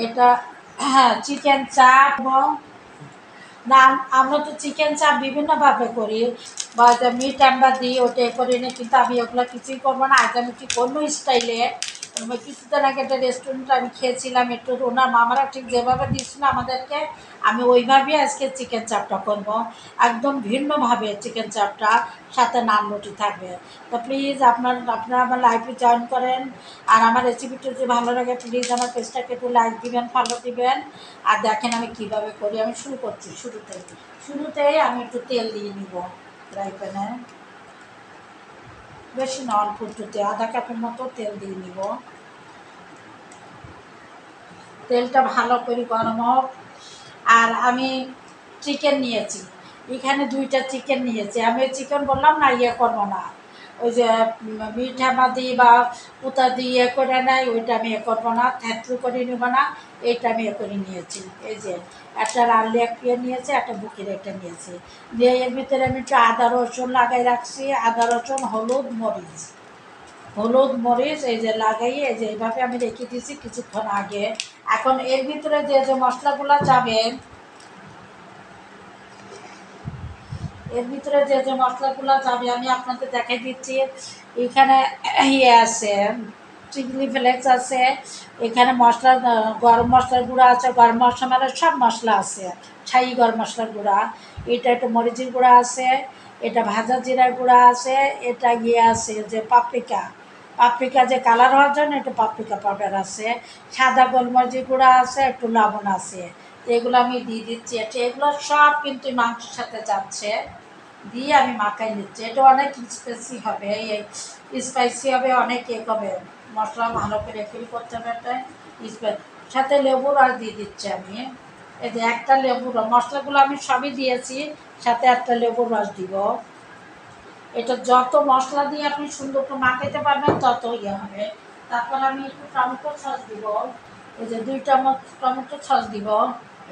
এটা হ্যাঁ চিকেন চাপ এবং না আমরা তো চিকেন চাপ বিভিন্নভাবে করি বা মিট আমরা দিই ওটা করি না, কিন্তু আমি ওগুলো কিছুই করবো না। আজ আমি ঠিক অন্য স্টাইলে কিছুদিন আগে একটা রেস্টুরেন্টে আমি খেয়েছিলাম, একটু ওনার মামারা ঠিক যেভাবে দিচ্ছিল আমাদেরকে, আমি ওইভাবেই আজকে চিকেন চাপটা করবো, একদম ভিন্নভাবে চিকেন চাপটা, সাথে নান রুটি থাকবে। তো প্লিজ আপনারা আমার লাইভে জয়েন করেন। আর আমার রেসিপিটা যদি ভালো লাগে প্লিজ আমার পেজটাকে একটু লাইক দিবেন, ফলো দিবেন। আর দেখেন আমি কীভাবে করি। আমি শুরু করছি, শুরুতেই আমি একটু তেল দিয়ে নিব ফ্রাই প্যানে, বেশি না, অল্প একটুতে আধা কাপের মতো তেল দিয়ে নিব। তেলটা ভালো করে গরম হোক। আর আমি চিকেন নিয়েছি, এখানে 2টা চিকেন নিয়েছি। আমি চিকেন বললাম না করবো না, ওই যে মিঠামাদি বা পুতা দিয়ে করে নেয় ওইটা আমি করবো না, থ্যাতু করে নেব না, এইটা আমি করে নিয়েছি। এই যে একটা লাল লেগ নিয়েছি, একটা বুকের একটা নিয়েছি, দিয়ে এর ভিতরে আমি একটু আদা রসুন লাগাই রাখছি, আদা রসুন হলুদ মরিচ এই যে লাগাইয়ে এই যে এইভাবে আমি রেখে দিয়েছি কিছুক্ষণ আগে। এখন এর ভিতরে যে যে মশলাগুলো যাবে, আমি আপনাদের দেখাই দিচ্ছি। এখানে আছে চিলি ফ্লেক্স আছে, এখানে মশলা গরম মশলার গুঁড়া আছে, গরম মশলা মানে সব মশলা আছে, ছাই গরম মশলার গুঁড়া, এটা একটু মরিচের গুঁড়া আছে, এটা ভাজা জিরার গুঁড়া আছে, এটা আছে যে পাপরিকা যে কালার হওয়ার জন্য একটু পাপরিকা পাউডার আছে, সাদা গোলমরিচের গুঁড়া আছে, একটু লবণ আছে। তো এগুলো আমি দিয়ে দিচ্ছি। এগুলো সব কিন্তু মাংসের সাথে যাচ্ছে, দিয়ে আমি মাখাই নিচ্ছি। এটা অনেক স্পাইসি হবে, অনেক হবে, মশলা ভালো করে ফিল করতে হবে। একটা সাথে লেবুর রস দিয়ে দিচ্ছি আমি। এই যে একটা লেবুর রস, মশলাগুলো আমি সবই দিয়েছি, সাথে একটা লেবুর রস দিব। এটা যত মশলা দিয়ে আপনি সুন্দর করে মাখাইতে পারবেন তত হবে। তারপর আমি একটু টমেটো সস দিব, এই যে 2 চামচ টমেটো সস দিব,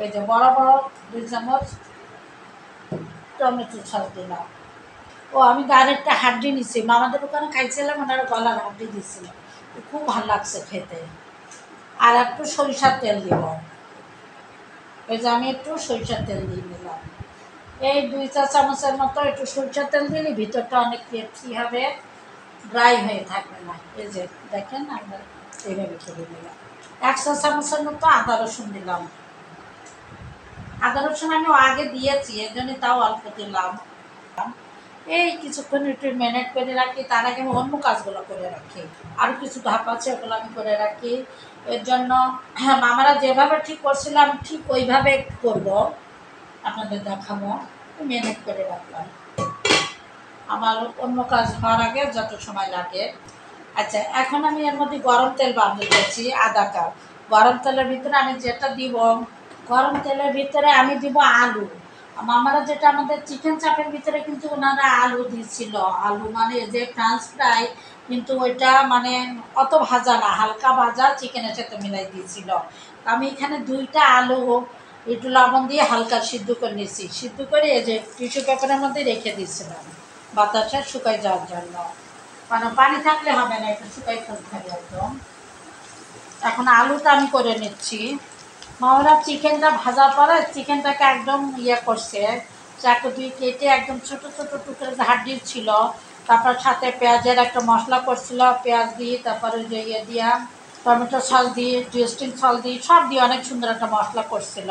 এই যে বড় বড় 2 চামচ টমেটো সস দিলাম। ও আমি গাড়িরটা হাড্ডি নিচ্ছি, মামাদের ওখানে খাইছিলাম, ওনারা গলার হাড্ডি দিচ্ছিল, খুব ভালো লাগছে খেতে। আর একটু সরিষার তেল দিব, এই যে আমি একটু সরিষার তেল দিয়ে নিলাম, এই 2 চা চামচের মতো একটু সরিষার তেল দিলে ভিতরটা অনেক ক্রিস্পি হবে, ড্রাই হয়ে থাকবে না। এই যে দেখেন আমরা এইভাবে খেয়ে নিলাম। 1 চা চামচের মতো আদা রসুন দিলাম, আদা রসুন আমি আগে দিয়েছি এর জন্য তাও অল্প দিলাম। এই কিছুক্ষণ একটু ম্যারিনেট করে রাখি, তার আগে আমি অন্য কাজগুলো করে রাখি, আরও কিছু ধাপ আছে ওগুলো আমি করে রাখি। এর জন্য মামারা যেভাবে ঠিক করছিলাম ঠিক ওইভাবে করব, আপনাদের দেখাবো। ম্যারিনেট করে রাখলাম আমার অন্য কাজ হওয়ার আগে যত সময় লাগে। আচ্ছা, এখন আমি এর মধ্যে গরম তেল বানিয়ে দিয়েছি আধা কাপ। গরম তেলের ভিতরে আমি যেটা দিব, গরম তেলের ভিতরে আমি দিব আলু। মামারা যেটা আমাদের চিকেন চাপের ভিতরে কিন্তু ওনারা আলু দিয়েছিল, আলু মানে যে ফ্রান্স ফ্রাই, কিন্তু ওইটা মানে অত ভাজা না, হালকা ভাজা চিকেনের সাথে মিলাই দিয়েছিল। আমি এখানে 2টা আলু একটু লবণ দিয়ে হালকা সিদ্ধ করে নিয়েছি, সিদ্ধ করে এই যে টিস্যু পেপারের মধ্যে রেখে দিয়েছিলাম বাতাসে শুকাই যাওয়ার জন্য, কারণ পানি থাকলে হবে না, একটু শুকাই ফেলতে হবে একদম। এখন আলুটা আমি করে নিচ্ছি। মামারা চিকেনটা ভাজার পরে চিকেনটাকে একদম করছে, চাকু দিয়ে কেটে একদম ছোটো ছোটো টুকরো হাড্ডির ছিল। তারপর সাথে পেঁয়াজের একটা মশলা করছিল, পেঁয়াজ দিয়ে তারপরে যে দিয়া টমেটো সস দিয়ে ড্রেসিং সস দিয়ে সব দিয়ে অনেক সুন্দর একটা মশলা করছিল।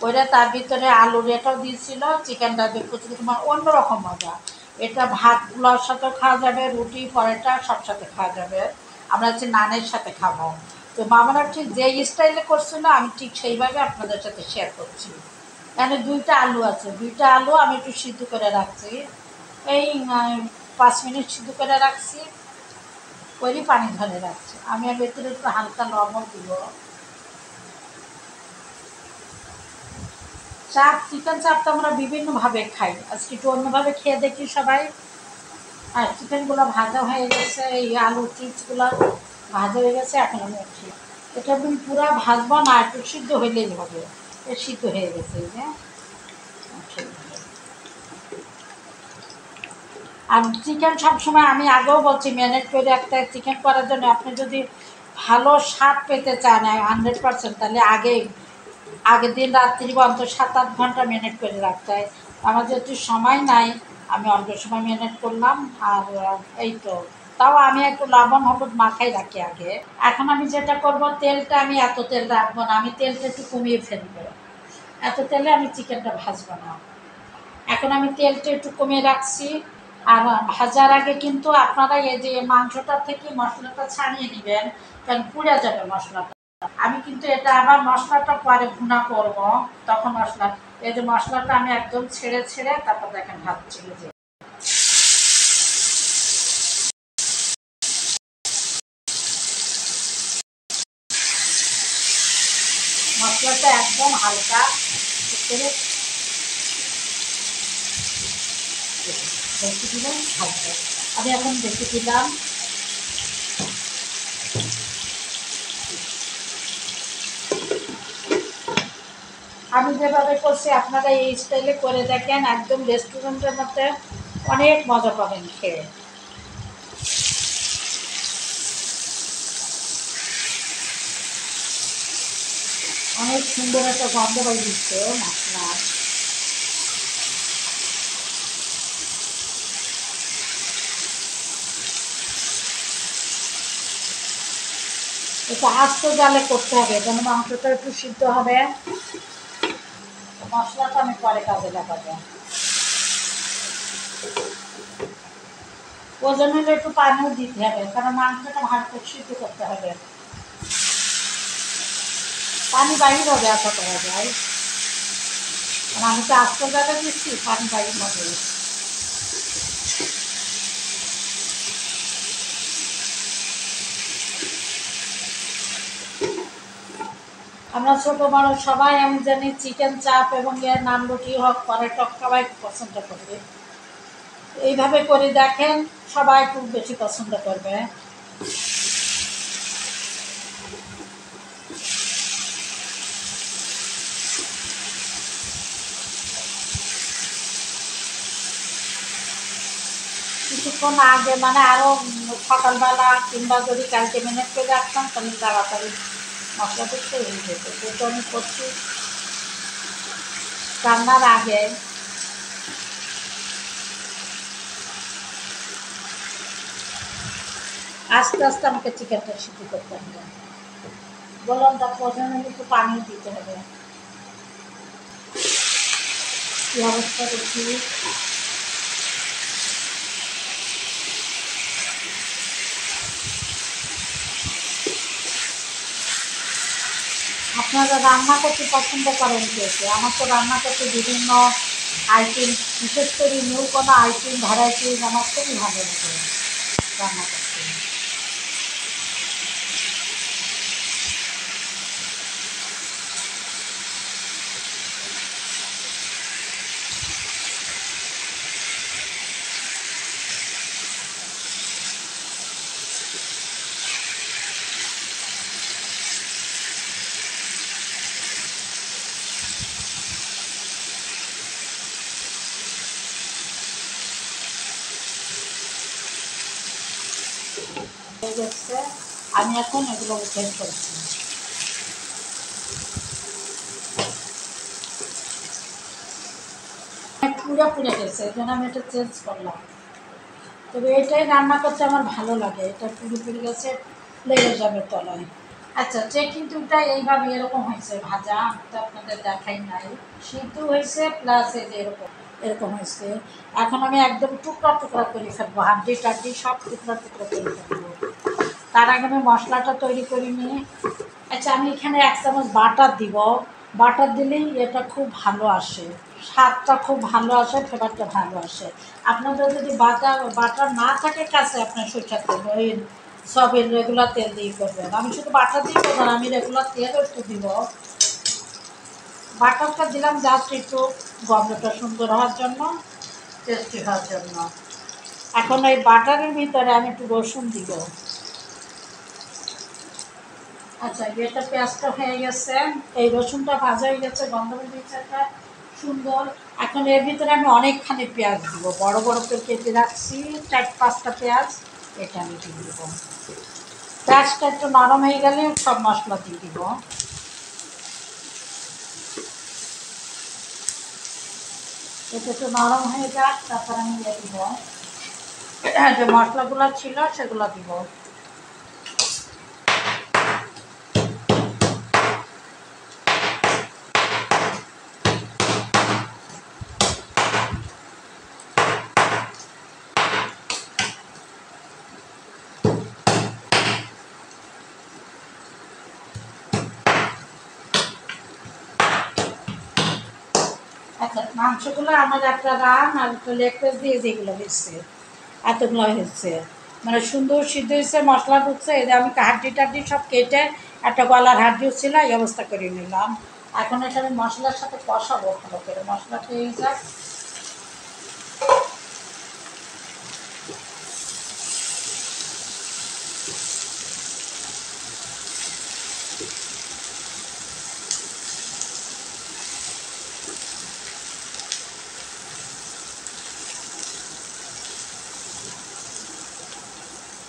ওইটা তার ভিতরে আলুর এটাও দিয়েছিল, চিকেনটা কুচি তোমার অন্যরকম মজা। এটা ভাতগুলোর সাথেও খাওয়া যাবে, রুটি পরোটা সব সাথে খাওয়া যাবে, আমরা হচ্ছে নানের সাথে খাবো। তো মামারা ঠিক যে স্টাইলে করছিল আমি ঠিক সেইভাবে আপনাদের সাথে শেয়ার করছি। এখানে 2টা আলু আছে, 2টা আলু আমি একটু সিদ্ধ করে রাখছি, এই 5 মিনিট সিদ্ধ করে রাখছি, ওই পানি ধরে রাখছি। আমি আর ভেতরে একটু হালকা লবণ দিব। চাপ, চিকেন চাপ তো আমরা বিভিন্নভাবে খাই, আজকে একটু অন্যভাবে খেয়ে দেখি সবাই। আর চিকেনগুলো ভাজা হয়ে গেছে, এই আলু চিপসগুলো ভাজা হয়ে গেছে, এখন আমি উঠি। এটা আমি পুরো ভাজবো না, একটু সিদ্ধ হইলেই হবে। সিদ্ধ হয়ে গেছে এই যে। আর চিকেন সবসময় আমি আগেও বলছি ম্যারিনেট করে রাখতে, চিকেন করার জন্য আপনি যদি ভালো স্বাদ পেতে চান 100%, তাহলে আগের দিন রাত্রি অন্তত 7-8 ঘন্টা ম্যারিনেট করে রাখতে হয়। আমার যেহেতু সময় নাই, আমি অল্প সময় ম্যারিনেট করলাম। আর এই তো, তাও আমি একটু লবণ হলুদ মাখাই রাখি আগে। এখন আমি যেটা করব, তেলটা আমি এত তেল রাখবো না, আমি তেলটা একটু কমিয়ে ফেলবো। এত তেলে আমি চিকেনটা ভাজবো না। এখন আমি তেলটা একটু কমিয়ে রাখছি। আর ভাজার আগে কিন্তু আপনারা এই যে মাংসটা থেকে মশলাটা ছাড়িয়ে নেবেন, কারণ পুড়ে যাবে মশলাটা। আমি কিন্তু এটা আবার মশলাটা পরে ভুনা করব, তখন এই যে মশলাটা আমি একদম ছেড়ে ছেড়ে তারপর দেখেন ভাজছি যে মশলাটা একদম হালকা করে দেখে দিলাম ভাজতে। আমি এখন দেখে দিলাম। আমি যেভাবে করছি আপনারা এই স্টাইলে করে দেখেন, একদম রেস্টুরেন্টের মধ্যে অনেক মজা পাবেন খেয়ে। অনেক সুন্দর একটা গন্ধ পাই দিচ্ছে মশলার। এটা আস্ত জালে করতে হবে, যেন মাংসটা একটু সিদ্ধ হবে। মশলাটা আমি পরে কাজে লাগাবো। ওজন হলে একটু পানিও দিতে হবে, কারণ মাংসটা ভালো করে সিদ্ধ করতে হবে। পানি বাহির হবে আশা করা যায়, কারণ আমি তো আস্ত জালে দিচ্ছি, পানি বাহির হবে। আমরা ছোটো বড় সবাই, আমি জানি চিকেন চাপ এবং এর নান রুটি হোক পরোটা সবাই পছন্দ করবে। এইভাবে করে দেখেন, সবাই খুব বেশি পছন্দ করবে। কিছুক্ষণ আগে মানে আরও সকালবেলা কিংবা যদি কালকে ম্যানেজ করে রাখতাম, তাহলে তাড়াতাড়ি মশলাটা তৈরি হয়ে যেত। যেহেতু আমি করছি রান্নার আগে, আস্তে আস্তে আমাকে চিকেনটা সিদ্ধ করতে হবে। বললাম তার প্রথমে একটু পানি দিতে হবে। কী অবস্থা দেখি। আপনারা রান্না করতে পছন্দ করেন কে? আমার তো রান্না করতে বিভিন্ন আইটেম, বিশেষ করে নিউ কোনো আইটেম ভ্যারাইটিস আমার খুবই ভালো লাগে রান্না করতে। হয়ে যাচ্ছে, আমি এখন এগুলো উঠে ফেলছি। পুরো পুড়ে গেছে, এই জন্য আমি এটা চেঞ্জ করলাম। তবে এটাই রান্না করতে আমার ভালো লাগে, এটা পুরো পুড়ে গেছে, লেগে যাবে তলায়। আচ্ছা, কিন্তু এটা এইভাবে এরকম হয়েছে ভাজা, তো আপনাদের দেখাই নাই। সিদ্ধ হয়েছে প্লাস এই যে এরকম এরকম হয়েছে। এখন আমি একদম টুকরা টুকরা করে ফেলবো, হাড্ডি টাড্ডি সব টুকরা টুকরা করে ফেলবো। তার আগে আমি মশলাটা তৈরি করে নিই। আচ্ছা, আমি এখানে 1 চামচ বাটার দিব। বাটার দিলেই এটা খুব ভালো আসে, স্বাদটা খুব ভালো আসে, ফ্লেভারটা ভালো আসে। আপনাদের যদি বাটার না থাকে কাছে, আপনার সরষের তেল ওই সবের রেগুলার তেল দিয়ে করবেন। আমি শুধু বাটার দিয়ে করবো না, আমি রেগুলার তেলও একটু দিব। বাটারটা দিলাম জাস্ট একটু গন্ধটা সুন্দর হওয়ার জন্য, টেস্টি হওয়ার জন্য। এখন এই বাটারের ভিতরে আমি একটু রসুন দিব। আচ্ছা, এটা পেঁয়াজটা হয়ে গেছে, এই রসুনটা ভাজা হয়ে গেছে, গন্ধ বেরিয়েছে একটা সুন্দর। এখন এর ভিতরে আমি অনেকখানি পেঁয়াজ দিব, বড় বড় করে কেটে রাখছি 4-5টা পেঁয়াজ, এটা আমি দিয়ে দেবো। পেঁয়াজটা একটু নরম হয়ে গেলে সব মশলা দিয়ে দিব। এটা একটু নরম হয়ে যাক, তারপর আমি দিয়ে দিব যে মশলাগুলো ছিল সেগুলো দিব। আচ্ছা, মাংসগুলো আমার একটা রান আর একটা লেগ পিস দিয়ে যেগুলো হয়েছে, এতগুলো হয়েছে, মানে সুন্দর সিদ্ধ হয়েছে, মশলা ঢুকছে। এই যে আমি হাড্ডি টাড্ডি সব কেটে একটা গলার হাড্ডিও ছিল, এই অবস্থা করে নিলাম। এখন এটা আমি মশলার সাথে কষাবো ভালো করে, মশলাটা এই যাক।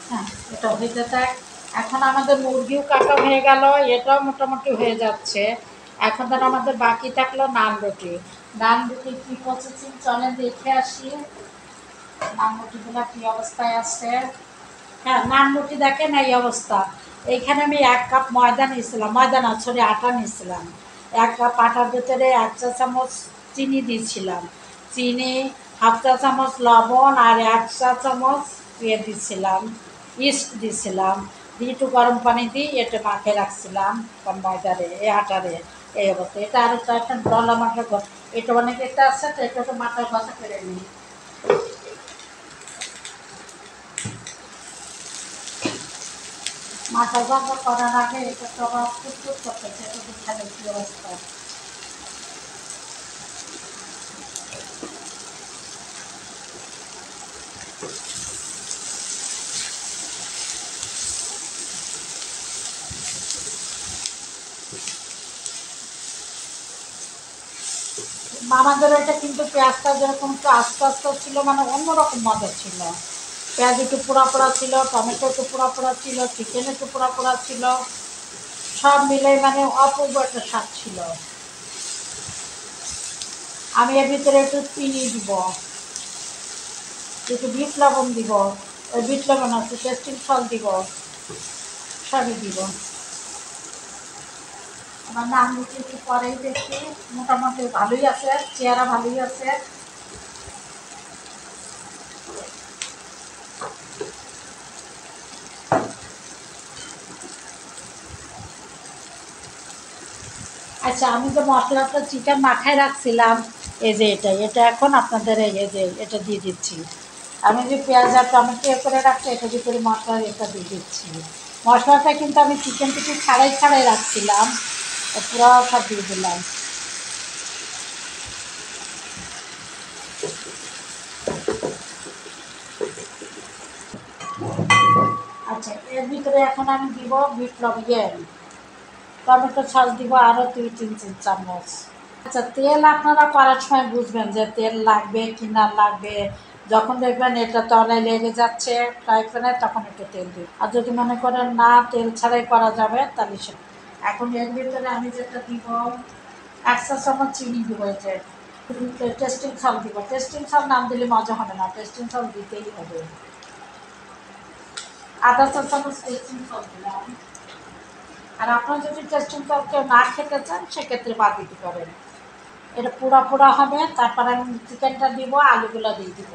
হ্যাঁ, এটা হয়ে থাক। এখন আমাদের মুরগিও কাটা হয়ে গেল, এটাও মোটামুটি হয়ে যাচ্ছে। এখন ধর আমাদের বাকি থাকলো নান রুটি। নান রুটি কী প্রসেসিং চলে দেখে আসি, নান রুটিগুলো কী অবস্থায় আছে। হ্যাঁ, নান রুটি দেখেন এই অবস্থা। এইখানে আমি 1 কাপ ময়দা নিয়েছিলাম, ময়দা না সরি আটা নিয়েছিলাম। 1 কাপ আটার ভিতরে 1 চা চামচ চিনি দিয়েছিলাম, চিনি, 1/2 চা চামচ লবণ আর 1 চা চামচ দিয়েছিলাম ইস্ট দিয়েছিলাম, দিয়ে একটু গরম পানি দিয়ে এটা মাখে রাখছিলাম ময়দারে এই আটারে। এই অবস্থা এটা আর একটা ডলা মাটার এটা অনেক একটা আছে, তো এটা তো মাথার কথা করে নিই। মাথা গন্ধ করার আগে এটা তো আবার ফুটফুট করতেছে, এটা তো খালি কি অবস্থা। আমাদের এটা কিন্তু পেঁয়াজটা যেরকম একটু আস্তে আস্তে ছিল, মানে অন্যরকম মজা ছিল। পেঁয়াজ একটু পোড়া পোড়া ছিল, টমেটো একটু পোড়া পোড়া ছিল, চিকেন একটু পোড়া পোড়া ছিল, সব মিলে মানে অপূর্ব একটা স্বাদ ছিল। আমি এর ভিতরে একটু চিনি দিব, একটু বিট লবণ দিব, ওই বিট লবণ আছে, টেস্টিং সল্ট দিব, সবই দিব। আমার নাম রুটি একটু পরেই দেখছি, মোটামুটি ভালোই আছে, চেহারা ভালোই আছে। আচ্ছা, আমি যে মশলাটা চিকেন মাখায় রাখছিলাম, এই যে এটা এখন আপনাদের এই যে এটা দিয়ে দিচ্ছি। আমি যে পেঁয়াজ আর টমেটো করে রাখছি, এটা ভিতরে মশলার এটা দিয়ে দিচ্ছি। মশলাটা কিন্তু আমি চিকেন থেকে ছাড়াই ছাড়াই রাখছিলাম, পুরো সব দিয়ে দিলাম। আচ্ছা, এর ভিতরে এখন আমি দিব বিট লবণ, টমেটো সস দিব আরও 2-3 চামচ। আচ্ছা, তেল আপনারা করার সময় বুঝবেন যে তেল লাগবে কি না লাগবে। যখন দেখবেন এটা তলায় লেগে যাচ্ছে ফ্রাই প্যানে, তখন একটু তেল দিই। আর যদি মনে করেন না তেল ছাড়াই করা যাবে, তাহলে সে এখন এর ভিতরে আমি যেটা দিব 1 চা চামচ চিনি দিব, যে টেস্টিং সল্ট দিব। টেস্টিং সল্ট নাম দিলে মজা হবে না, টেস্টিং সল্ট দিতেই হবে। 1/2 চা চামচ টেস্টিং সল্ট দিলাম। আর আপনারা যদি টেস্টিং সল্ট কেউ না খেতে চান, সেক্ষেত্রে বাদ দিতে পারেন। এটা পোড়া পোড়া হবে, তারপর আমি চিকেনটা দিব, আলুগুলো দিয়ে দিব,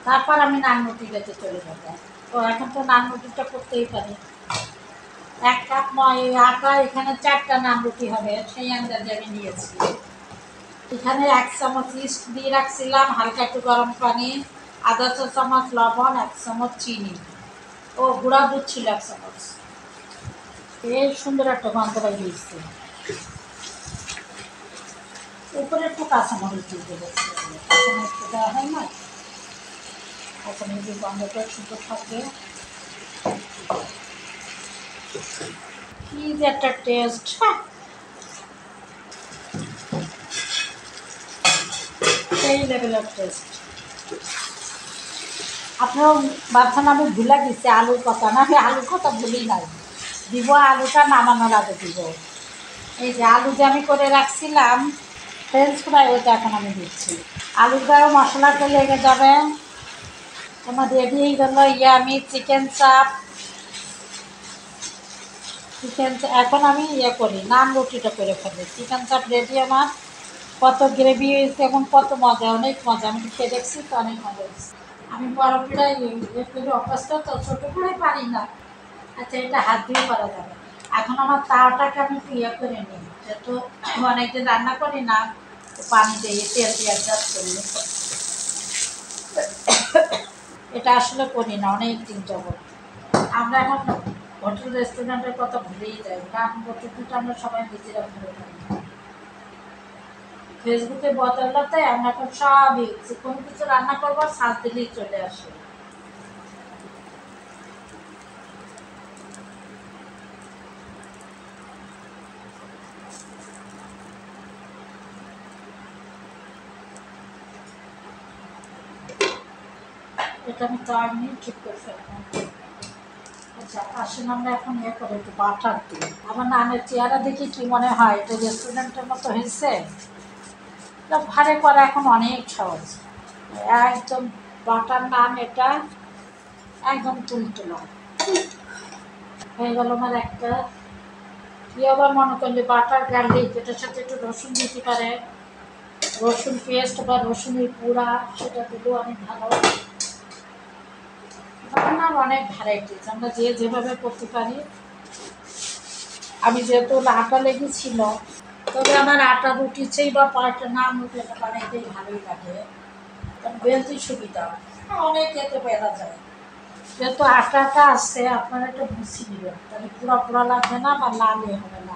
তারপর আমি নান রুটি খেতে চলে যাবো। তো এখন তো নান রুটিটা করতেই পারি। 1 কাপ আটা, এখানে 4টা নান রুটি হবে, সেই আন্দাজে আমি নিয়েছি। এখানে 1 চামচ ইস্ট দিয়ে রাখছিলাম, হালকা একটু গরম পানি, 1/2 চা চামচ লবণ, 1 চামচ চিনি, ও গুঁড়া দুধ ছিল 1 চামচ। এই সুন্দর একটা গন্ধ বেরিয়েছে। উপরে একটু কাঁচামরিচ দিয়ে দেবো, কাঁচামরিচ দেওয়া হয় না, কাঁচামরিচের গন্ধটা সুন্দর থাকবে। কি যে একটা টেস্ট, সেই লেভেলের টেস্ট। আপনার ভাবছেন আমি ভুলে গেছি আলুর কথা, না আমি আলুর কথা ভুলি নাই। দিব, আলুটা নামানোর আগে দিব। এই যে আলু যে আমি করে রাখছিলাম ফ্রেঞ্চ ফ্রাই, ওইটা এখন আমি দিচ্ছি। আলুটাও মশলাটা লেগে যাবে। তোমার রেডি হয়ে গেল আমি চিকেন চাপ। এখন আমি করি, নান রুটিটা করে ফেলি। চিকেন চাপ রেডি আমার। কত গ্রেভি হয়েছে এবং কত মজা, অনেক মজা। আমি খেয়ে দেখছি তো, অনেক মজা হয়েছে। আমি বড় পিড়াই করে অভ্যস্ত তো, ছোটো পিড়াই পারি না। আচ্ছা, এটা হাত দিয়ে করা যাবে। এখন আমার তাওয়াটাকে আমি একটু করে নিই, যেহেতু অনেকদিন রান্না করি না, তো পানি দিয়ে তেল দিয়ে অ্যাডজাস্ট করি। এটা আসলে করি না অনেক দিন যাবত। আমরা এখন হোটেল রেস্টুরেন্টের কথা ভুলেই যাই, কারণ হোটেলটা আমরা সবাই নিজেরা ভুলে থাকি। ফেসবুকে বদলাতে আমরা এখন সবই কোনো কিছু রান্না করবো, সাজ দিলেই চলে আসে। এটা আমি 4 মিনিট ঠিক করে ফেলবো। আচ্ছা, আসেন আমরা এখন করে একটু বাটার দিই। আমার নানের চেহারা দেখি কি মনে হয়, এটা রেস্টুরেন্টের মতো হয়েছে? এটা ঘরে করা এখন অনেক সহজ। একদম বাটার নান, এটা একদম তুলতুলো হয়ে গেল আমার একটা। কি আবার মনে করলে বাটার গার্লিক, এটার সাথে একটু রসুন দিতে পারে, রসুন পেস্ট বা রসুনের গুঁড়া, সেটা দিলেও অনেক ভালো। রান্নার অনেক ভ্যারাইটিস, আমরা যে যেভাবে করতে পারি। আমি যেহেতু আটা লেগেছিল, তবে আমার আটা রুটি চাই বা পাটা নান রুটি একটা বানাইতেই ভালোই লাগে, কারণ বেলতে সুবিধা, অনেক এতে বেলা যায়। যেহেতু আটাটা আসছে, আপনারা একটা বুঝি নেবেন, তাহলে পুরা পুরা লাগবে না বা লালে হবে না।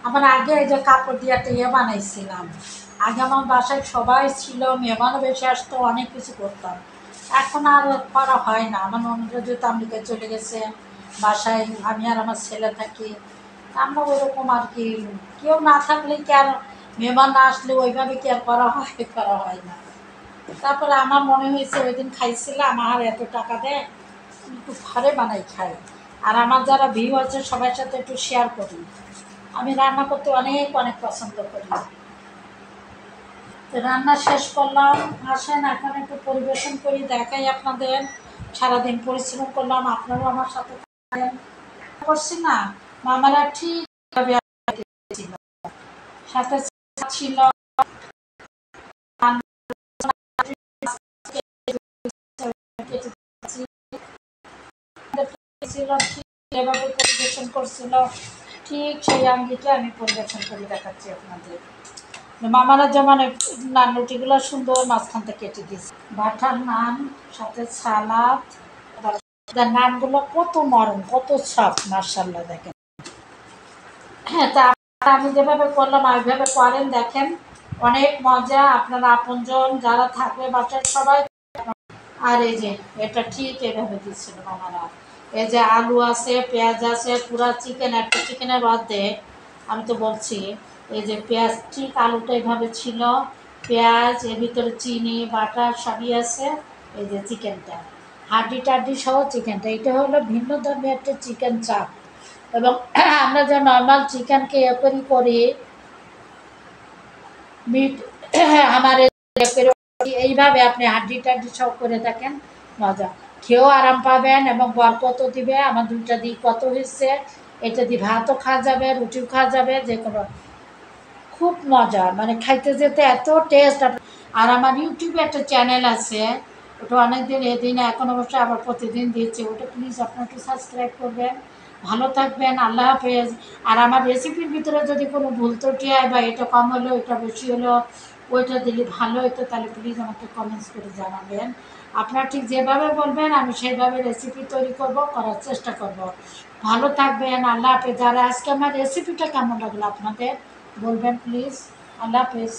আমার আগে এই যে কাপড় দিয়ে একটা বানাইছিলাম। আগে আমার বাসায় সবাই ছিল, মেহমানও বেশি আসতো, অনেক কিছু করতাম। এখন আর করা হয় না। আমার ননদরা যেহেতু আমেরিকায় চলে গেছে, বাসায় আমি আর আমার ছেলে থাকি। আমরা ওরকম আর কি, কেউ না থাকলে কি আর, মেহমান না আসলে ওইভাবে কি আর করা হয় না। তারপরে আমার মনে হয়েছে, ওই দিন খাইছিলাম, আমার এত টাকা দেয়, একটু ঘরে বানাই খাই। আর আমার যারা ভিউ আছে সবার সাথে একটু শেয়ার করি। আমি রান্না করতে অনেক অনেক পছন্দ করি। তো রান্না শেষ করলাম, আসেন এখন একটু পরিবেশন করি, দেখাই আপনাদের। সারাদিন পরিশ্রম করলাম, আপনারাও আমার সাথে করছি না। মামারা ঠিক সাথে ছিল, এভাবে পরিবেশন করছিল, ঠিক সেই আঙ্গিকে আমি পরিবেশন করে দেখাচ্ছি আপনাদের। মামারা যেমন নান রুটিগুলো সুন্দর মাঝখান থেকে কেটে দিয়েছে, বাটার নান সাথে সালাদ। নানগুলো কত নরম, কত সফট, মার্শাল্লাহ দেখেন। হ্যাঁ, তা আমি যেভাবে করলাম ওইভাবে করেন, দেখেন অনেক মজা। আপনারা আপনজন যারা থাকবে বাচ্চার সবাই। আর এই যে এটা ঠিক এভাবে দিচ্ছিল মামারা। এই যে আলু আছে, পেঁয়াজ আছে, পুরা চিকেন, একটা চিকেনের অর্ধেক। আমি তো বলছি, এই যে পেঁয়াজ, ঠিক আলুটা এভাবে ছিল, পেঁয়াজ, এর ভিতরে চিনি, বাটার সবই আছে। এই যে চিকেনটা, হাড্ডি টাড্ডি সহ চিকেনটা, এটা হলো ভিন্ন ধর্মী একটা চিকেন চাপ। এবং আমরা যে নর্মাল চিকেনকে করি মিট, আমার এইভাবে আপনি হাড্ডি টাড্ডি সব করে থাকেন, মজা। খেয়েও আরাম পাবেন এবং বরকত দিবে। আমার 2টা দিয়ে কত হয়েছে, এটা দিয়ে ভাতও খাওয়া যাবে, রুটিও খাওয়া যাবে, যে কোনো। খুব মজা, মানে খাইতে যেতে এত টেস্ট। আর আমার ইউটিউবে একটা চ্যানেল আছে, ওটা অনেকদিন এদিন, এখন অবশ্যই আবার প্রতিদিন দিচ্ছে, ওটা প্লিজ আপনার একটু সাবস্ক্রাইব করবেন। ভালো থাকবেন, আল্লাহ হাফেজ। আর আমার রেসিপির ভিতরে যদি কোনো ভুল ত্রুটি হয়, বা এটা কম হলো, এটা বেশি হলো, ওইটা দিলে ভালো হতো, তাহলে প্লিজ আমাকে কমেন্টস করে জানাবেন। আপনারা ঠিক যেভাবে বলবেন আমি সেইভাবে রেসিপি তৈরি করব, করার চেষ্টা করব। ভালো থাকবেন, আল্লাহ হাফেজ। আর আজকে আমার রেসিপিটা কেমন লাগলো আপনাদের বলবেন প্লিজ। আল্লাহ হাফেজ।